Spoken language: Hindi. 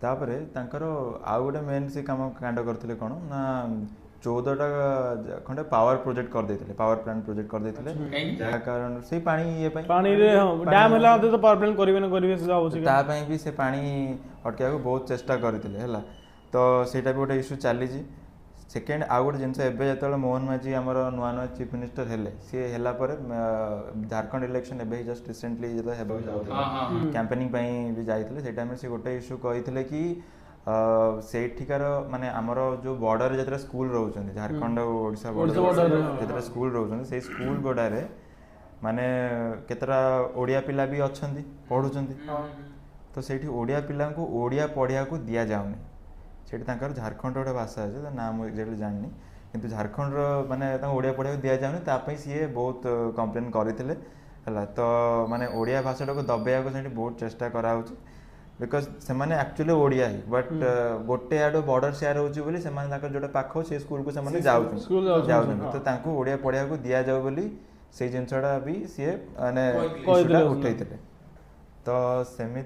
तापरे तांकर आउ गोटे मेन से काम कांड करते कौन ना 14टा खंडे पावर प्रोजेक्ट कर देते पावर प्लांट प्रोजेक्ट कर देते जहाँ कारण से पानी ये पानी रे डैम हला तो पावर प्लांट करिवे से जाउ ता पई भी से पानी अटका को बहुत चेष्टा करथिले हला तो सेटा भी गोटे इश्यू चली सेकेंड आउ गोटे जिनस एबे जतले मोहन माझी हमर नुआ नुआ चीफ मिनिस्टर हेले सी हेला पर झारखंड इलेक्शन एबे जस्ट रिसेंटली जतो हेबो कैंपेनिंग पई भी जाइथिले से टाइम से गोटे इश्यू कहिथिले कि सेठिकार माने हमर जो बॉर्डर जतरा स्कूल रहउछन झारखंड और ओडिसा बॉर्डर जतरा स्कूल रहउछन से स्कूल गोडारे माने केतरा ओडिया पिला भी अछंती पढुछंती तो सेठी ओडिया पिला को ओडिया पढ़िया को दिया जाउनी सेठी तांकर झारखंड गोटे भाषा अछि त नाम एक्जेक्टली जाननी किंतु झारखंड माने तां ओडिया पढ़िया को दिया जाउनी ता पई सीए बहुत कंप्लेन करथिले हला तो माने ओडिया भाषा को दबेया को सेठी बहुत चेष्टा करा होछि बिकॉज से माने एक्चुअली ओडिया ही बट गोटे आडो बॉर्डर शेयर होछि बोली से माने तांकर जोटे पाखो से स्कूल को से माने जाउछन तो तांको ओडिया पढ़िया को दिया जाउ बोली से जिनसडा भी सीए माने उठैथिले तो सेमित